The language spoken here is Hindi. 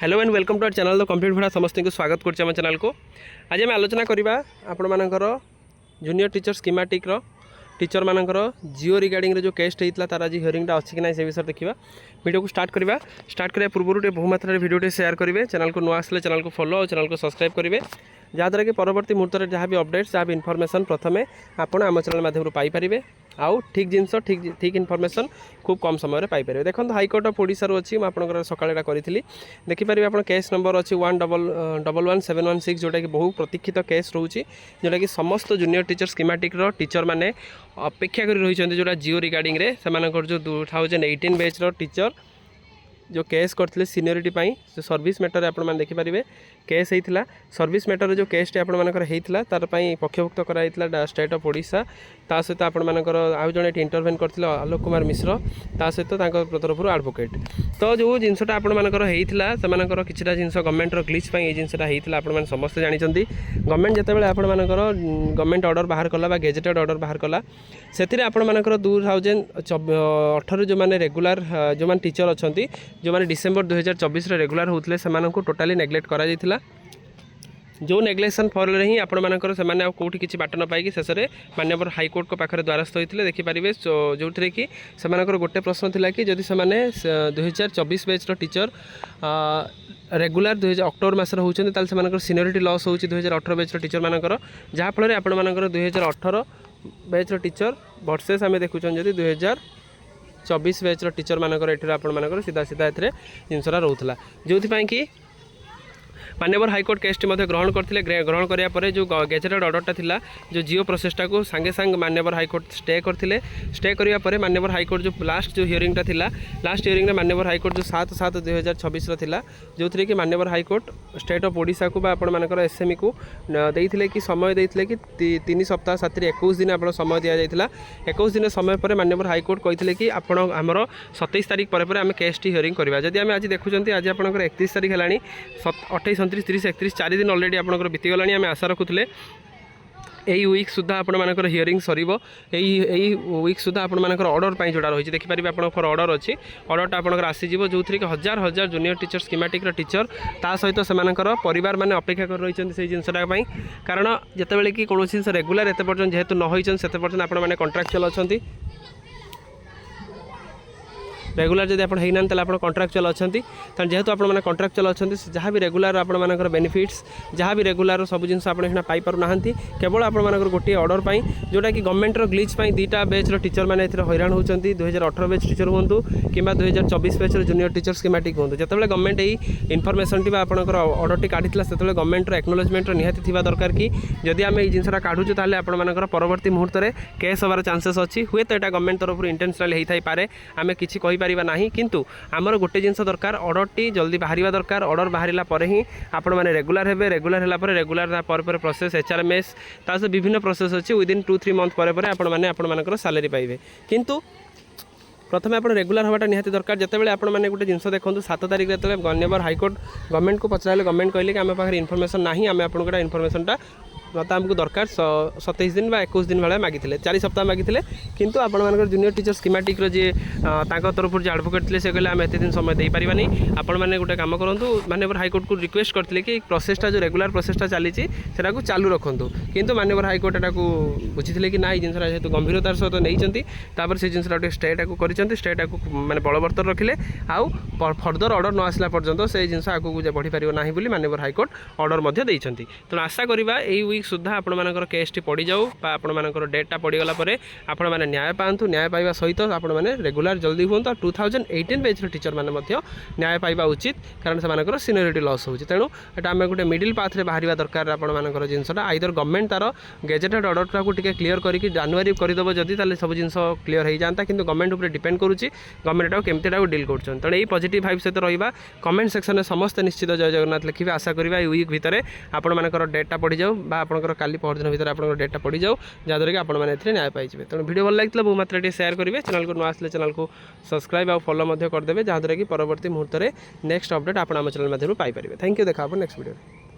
Hello and welcome to our channel. Complete video समस्त को स्वागत करछे हम चैनल को। आज आम आलोचना करवा आपण मानकर जूनियर टीचर स्कीमेटिक टीचर मानकर जियो रिगार्डिंग जो केस्ट होता तार आज हियरिंगटा अच्छी कि ना से विषय देखा। वीडियो को स्टार्ट करने पूर्व बहुमात्रा वीडियो टेयर करेंगे। चैनल को नुआ आसले चैनल को फॉलो और चैनल को सब्सक्राइब करेंगे जहाँद्वारा कि परवर्ती मुहूर्त में जहाँ भी अपडेट्स जहाँ भी इनफॉरमेशन प्रथमे आपण आम चैनल माध्यम पाइपर आउ ठीक जिनस ठीक इनफॉरमेशन खूब कम समय पाइपर। देखो हाईकोर्ट ऑफ ओडिशा अच्छी मुझे सकाळा करी देखिपारे आप केस नंबर अच्छी 111716 जोटा कि बहु प्रतीक्षित केस रोचे जोटा कि समस्त जूनियर टीचर स्कीमेटिक टीचर मैंने अपेक्षा कर रही जोटा जियो रिगार्डिंग रे जो 2018 बैच टीचर जो केस करते सीनियरिटी जो सर्विस मैटर आप देखिपारे केस होता सर्विस मैटर जो केस होता तार पक्षभुक्त कराइला स्टेट ऑफ ओडिशा ता सहित आपर आउ जड़े इंटरभेन करते आलोक कुमार मिश्र ता सहित तरफ एडवोकेट। तो जो जिनसा आपर से किसी जिन गवर्नमेंट ग्लिच ये जिनसा होता आप समस्ते जानते गवर्नमेंट जिते आपर गवर्नमेंट ऑर्डर बाहर कला गेजेटेड ऑर्डर बाहर कला से आपर 2018 जो मैंने रेगुलर जो मैंने टीचर अच्छा जो मैंने डिसेम्बर 2024 रेगुलर होते से टोटाली नेग्लेक्ट करा जो नेग्लेक्शन फल ही आपर से कौटी किसी बाट न पाई शेष में माननीय हाईकोर्ट को पाखे द्वारस्थ होते देखिपारे जो थे कि गोटे प्रश्न थिला कि जदि से 2024 बैच टीचर रेगुलर 2000 अक्टोबर मसर होती सीनियरिटी लॉस हो 2018 बैच टीचर मानकर जहाँफल आपर 2018 बैच टीचर वर्सेस आम देखुं जदि 2024 बैच टीचर मानकर ये सीधा सीधा जिनसा रोला जो कि मान्यवर हाईकोर्ट केस ग्रहण करते ग्रहण कराया जो गेजेटेड ऑर्डरटा थिला जो जियो प्रोसेसटा को सांगे सांग मान्यवर हाईकोर्ट स्टे करते स्टे कराया मान्यवर हाईकोर्ट जो लास्ट जो हियरिंगटा थिला लास्ट हियरिंग में मान्यवर हाईकोर्ट जो 7/7/2026 थिला जो थी कि मान्यवर हाईकोर्ट स्टेट ऑफ ओडिशा को आपर एसएमई को देते कि समय देते कि 3 सप्ताह 21 दिन आप समय दि जाता 21 दिन समय पर मान्यवर हाईकोर्ट कहते कि आमर 27 तारीख पर आम केस टी हियरिंग करवा जदि आम आज देखुं आज आप 31 तारीख है 28 29 30 31 4 दिन अलरेडी आपंकर बीतीगला आम आशा रखुले यही वीक सुधा आपर हियरिंग सर वीक सुधा आपर ऑर्डर पर जोड़ा रही देखिपारे आपंकर ऑर्डर अच्छी ऑर्डरटा आपंकर आसीज जो थी कि हजार हजार जूनियर टीचर स्कीमेटिक टीचर ता सहित से परिवार मैंने अपेक्षा कर रही से जिनसा कारण जितेबाला कि कौन जिन रेगुलर एत पर्यटन जेहेतु न होती से पर्यटन आपने कॉन्ट्राक्चुअल अच्छा रेगुलर जब आप कॉन्ट्राक्चुअल अच्छा जेहेतु आप कॉन्ट्राक्चुअल अच्छा जहाँ भी रेगुलर आपर बेनिफिट्स जहाँ भी रेगुलर सब जिन पाइना केवल आपर गोटे ऑर्डर पर जोटा कि गवर्नमेंट ग्लिच दुईटा बैच टीचर मैंने हैरान होती 2018 बैच टीचर हूँ कि 2024 बैच जूनियर टीचर स्कीमेटिक हूँ जो गवर्नमेंट यही इनफर्मेशन टी आपर ऑर्डर टी काढ़ी से गवर्नमेंट एक्नोलेजमेंट निहाती थी दरकार कि जदि आम ये जिनसा काढ़ुचु ताले आपर परवर्ती मुहूर्त में केस हबार चांसेस अच्छी हुए तो यहाँ गवर्नमेंट तरफ इंटेंशनल होता है पारे आम किसी पारिबा नहीं किंतु आमर गोटे जिनस दरकार ऑर्डर टी जल्दी बाहर दरकार ऑर्डर बाहर पर ही आपण मैंने रेगुलर हेबे रेगुलर है रेगुलर पर प्रोसेस एचआरएमएस तास विभिन्न प्रोसेस अच्छी विदिन 2-3 मंथ पर आपण सैलरी पाइबे किंतु प्रथम आप रेगुलर हवाटा निहाती दरकार जितेबाला आप गोटे जिन देखो 7 तारीख जो मान्यवर हाईकोर्ट गवर्नमेंट को पचारे गवर्नमेंट कहले कि आम पाखे इनफर्मेशन ना आम आपको इनफर्मेशनटा मतलब आमको दरकार 27 दिन 21 दिन भाया मागी 4 सप्ताह मागी किंतु आपण जूनियर टीचर स्कीमेटिक जी तरफ जो एडवोकेट थे से कहले आम एत दिन समय दे पारिबा नहीं आपण मैंने गोटे काम करूँ मान्यवर हाईकोर्ट को रिक्वेस्ट करते कि प्रोसेसटा जो रेगुलर प्रोसेसटा चली को चालू रखु किंतु मान्यवर हाईकोर्ट एटा बुझी कि ना जिनसा जेहतु गंभीरतार सहित नहीं से जिनसा स्टेटा को स्टेटा को मैंने बलवर्तर रखिले आउ फर्दर ऑर्डर न आसला पर्यंत से जिन आगे बढ़ी पार ना बोली मान्यवर हाईकोर्ट ऑर्डर तेणु आशा करवा यही सुधा आपर केस टी पड़ जाऊ आपर डेटा पड़गला आपण मैंने न्याय पातु न्याय पाइबा सहित आपण मैंने रेगुलर जल्दी हूँ 2018 बैच टीचर मैंने न्याय पाइबा उचित कारण से सीनियरिटी लॉस होती तेणु यहाँ आम गोटे मिडिल पाथ्रे बाहर दरकार आपर जिनसा आइदर गवर्नमेंट तार गेजेटेड ऑर्डर को क्लीयर करके जानुरी करदेव जदि सब जिन क्लीयर हो जाता कि गवर्नमेंट उपर डिपेंड करुच्ची गवर्नमेंट केमती डिल कर तेणु यही पॉजिटिव भाइब सहित रहा कमेंट सेक्शन में समस्त निश्चित जय जगन्नाथ लिखिए आशा करा वीक भितर आपर डेटा पड़ जाऊ आपंकर काली परदिन भितर आप डेटा पड़ जाऊ जहाँद्वारा कि आपने न्याय पाइबे तेणु वीडियो भल लगे बहुत मात्रा शेयर करेंगे चैनल को न आसले चैनल को सब्सक्राइब और फॉलो करदेवे जहाँद्वारा कि परवर्ती मुहूर्त में नेक्स्ट अपडेट आप चैनल माध्यम पाइपर। थैंक यू देखा नेक्स्ट वीडियो।